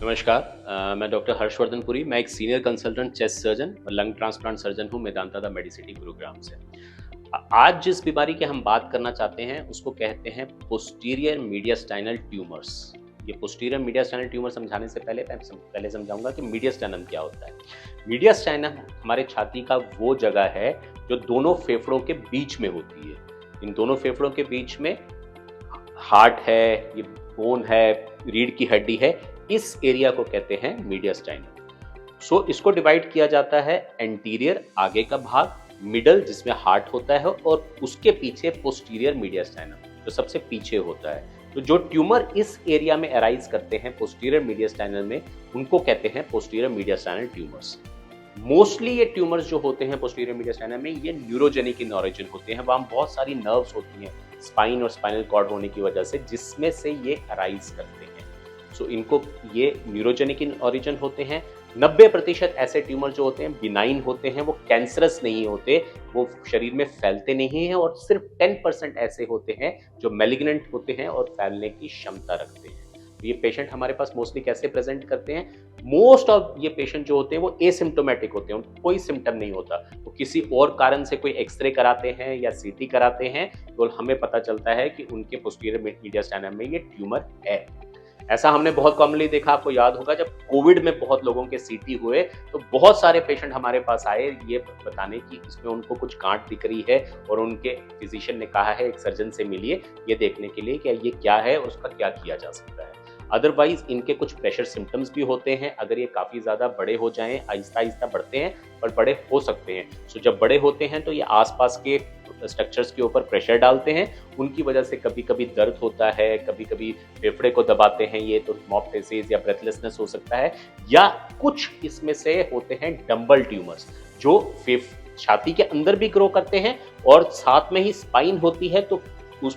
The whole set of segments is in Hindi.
नमस्कार। मैं डॉक्टर हर्षवर्धन पुरी। मैं एक सीनियर कंसल्टेंट चेस्ट सर्जन और लंग ट्रांसप्लांट सर्जन हूँ मेदांता द मेडिसिटी गुरुग्राम से। आज जिस बीमारी की हम बात करना चाहते हैं उसको कहते हैं पोस्टीरियर मीडियास्टाइनल ट्यूमर्स। ये पोस्टीरियर मीडियास्टाइनल ट्यूमर समझाने से पहले समझाऊंगा कि मीडियास्टाइनम क्या होता है। मीडियास्टाइनम हमारे छाती का वो जगह है जो दोनों फेफड़ों के बीच में होती है। इन दोनों फेफड़ों के बीच में हार्ट है, ये बोन है, रीढ़ की हड्डी है, इस एरिया को कहते हैं मीडियास्टाइनम। इसको डिवाइड किया जाता है एंटीरियर आगे का भाग, मिडल जिसमें हार्ट होता है और उसके पीछे पोस्टीरियर मीडियास्टाइनम जो सबसे पीछे होता है। तो जो ट्यूमर इस एरिया में अराइज करते हैं पोस्टीरियर मीडियास्टाइनम में, उनको कहते हैं पोस्टीरियर मीडियास्टाइनल ट्यूमर्स। मोस्टली ये ट्यूमर्स जो होते हैं पोस्टीरियर मीडियास्टाइनम में, ये न्यूरोजेनिक इन ऑरिजिन होते हैं। वहाँ बहुत सारी नर्व्स होती हैं स्पाइन और स्पाइनल कॉर्ड होने की वजह से, जिसमें से ये अराइज करते हैं। इनको ये न्यूरोजेनिक इन ऑरिजिन होते हैं। 90% ऐसे ट्यूमर जो होते हैं बिनाइन होते हैं, वो कैंसरस नहीं होते, वो शरीर में फैलते नहीं हैं, और सिर्फ 10% ऐसे होते हैं जो मैलिग्नेंट होते हैं और फैलने की क्षमता रखते हैं। तो ये पेशेंट हमारे पास मोस्टली कैसे प्रेजेंट करते हैं? मोस्ट ऑफ ये पेशेंट जो होते हैं वो एसिम्प्टोमेटिक होते हैं, उनको कोई सिम्टम नहीं होता। वो किसी और कारण से कोई एक्सरे कराते हैं या सीटी कराते हैं तो हमें पता चलता है कि उनके पोस्टीरियर मीडियास्टाइनम में ये ट्यूमर है। ऐसा हमने बहुत कॉमनली देखा, आपको याद होगा जब कोविड में बहुत लोगों के सीटी हुए तो बहुत सारे पेशेंट हमारे पास आए ये बताने कि इसमें उनको कुछ गांठ दिख रही है, और उनके फिजिशियन ने कहा है एक सर्जन से मिलिए ये देखने के लिए कि ये क्या है और उसका क्या किया जा सकता है। अदरवाइज इनके कुछ प्रेशर सिम्टम्स भी होते हैं। अगर ये काफ़ी ज़्यादा बड़े हो जाएं, आहिस्ता आहिस्ता बढ़ते हैं पर बड़े हो सकते हैं। जब बड़े होते हैं तो ये आसपास के स्ट्रक्चर्स के ऊपर प्रेशर डालते हैं, उनकी वजह से कभी कभी दर्द होता है, कभी कभी फेफड़े को दबाते हैं, ये तो हेमोप्टाइसिस या ब्रेथलेसनेस हो सकता है। या कुछ इसमें से होते हैं डंबल ट्यूमर्स जो छाती के अंदर भी ग्रो करते हैं और साथ में ही स्पाइन होती है तो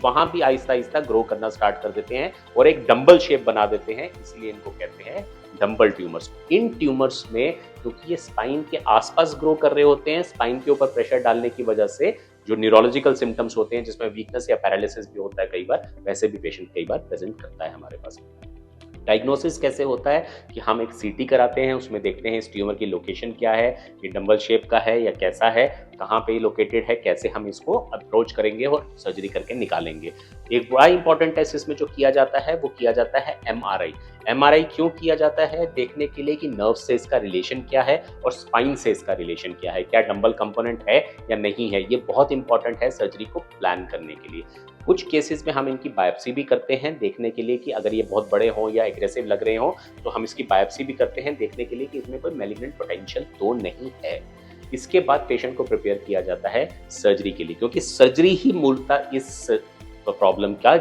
वहां भी आहिस्ता आहिस्ता ग्रो करना स्टार्ट कर देते हैं और एक डंबल शेप बना देते हैं, इसलिए इनको कहते हैं डंबल ट्यूमर्स। इन ट्यूमर्स में क्योंकि ये स्पाइन के आसपास ग्रो कर रहे होते हैं, स्पाइन के ऊपर प्रेशर डालने की वजह से जो न्यूरोलॉजिकल सिम्टम्स होते हैं जिसमें वीकनेस या पैरालिसिस भी होता है कई बार, वैसे भी पेशेंट कई बार प्रेजेंट करता है हमारे पास। डायग्नोसिस कैसे होता है कि हम एक सीटी कराते हैं, उसमें देखते हैं इस ट्यूमर की लोकेशन क्या है, ये डंबल शेप का है या कैसा है, कहाँ पे लोकेटेड है, कैसे हम इसको अप्रोच करेंगे और सर्जरी करके निकालेंगे। एक बड़ा इंपॉर्टेंट टेस्ट इसमें जो किया जाता है वो किया जाता है एमआरआई। एमआरआई क्यों किया जाता है? देखने के लिए कि नर्व से इसका रिलेशन क्या है और स्पाइन से इसका रिलेशन क्या है, क्या डंबल कंपोनेंट है या नहीं है। ये बहुत इंपॉर्टेंट है सर्जरी को प्लान करने के लिए। कुछ केसेस में हम इनकी बायोप्सी भी करते हैं देखने के लिए कि अगर ये बहुत बड़े हों या एग्रेसिव लग रहे हों तो हम इसकी बायोप्सी भी करते हैं देखने के लिए कि इसमें कोई मैलिग्नेंट पोटेंशियल तो नहीं है। इसके बाद पेशेंट को प्रिपेयर किया जाता है सर्जरी के लिए, क्योंकि सर्जरी ही मूलतः इस प्रॉब्लम का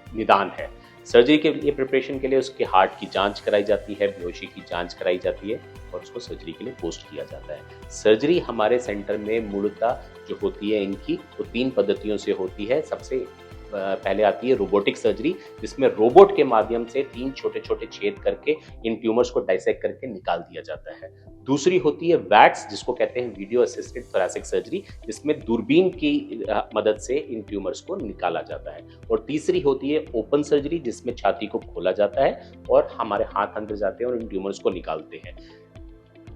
निदान है। सर्जरी के लिए प्रिपरेशन के लिए उसके हार्ट की जांच कराई जाती है, बेहोशी की जांच कराई जाती है और उसको सर्जरी के लिए पोस्ट किया जाता है। सर्जरी हमारे सेंटर में मूलतः जो होती है इनकी वो 3 पद्धतियों से होती है। सबसे पहले आती है रोबोटिक सर्जरी, जिसमें रोबोट के माध्यम से 3 छोटे छोटे छेद करके इन ट्यूमर्स को डाइसेक्ट करके निकाल दिया जाता है। दूसरी होती है वैट्स, जिसको कहते हैं वीडियो असिस्टेड थोरैसिक सर्जरी, जिसमें दूरबीन की मदद से इन ट्यूमर्स को निकाला जाता है। और तीसरी होती है ओपन सर्जरी, जिसमें छाती को खोला जाता है और हमारे हाथ अंदर जाते हैं और इन ट्यूमर्स को निकालते हैं।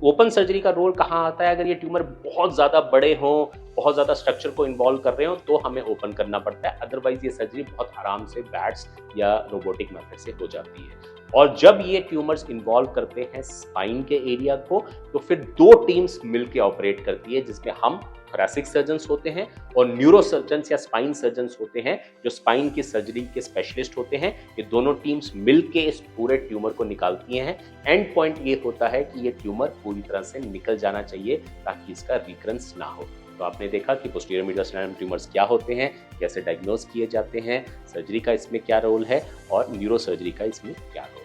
ओपन सर्जरी का रोल कहाँ आता है? अगर ये ट्यूमर बहुत ज़्यादा बड़े हों, बहुत ज़्यादा स्ट्रक्चर को इन्वॉल्व कर रहे हो तो हमें ओपन करना पड़ता है। अदरवाइज ये सर्जरी बहुत आराम से वैट्स या रोबोटिक मेथड से हो जाती है। और जब ये ट्यूमर्स इन्वॉल्व करते हैं स्पाइन के एरिया को तो फिर 2 टीम्स मिलकर ऑपरेट करती है, जिसमें हम थोरैसिक सर्जन्स होते हैं और न्यूरो सर्जन्स या स्पाइन सर्जन्स होते हैं जो स्पाइन की सर्जरी के स्पेशलिस्ट होते हैं। ये दोनों टीम्स मिलके इस पूरे ट्यूमर को निकालती हैं। एंड पॉइंट ये होता है कि ये ट्यूमर पूरी तरह से निकल जाना चाहिए ताकि इसका रिकरेंस ना हो। तो आपने देखा कि पोस्टीरियर मीडियास्टाइनम ट्यूमर्स क्या होते हैं, कैसे डायग्नोज किए जाते हैं, सर्जरी का इसमें क्या रोल है और न्यूरो सर्जरी का इसमें क्या रोल है।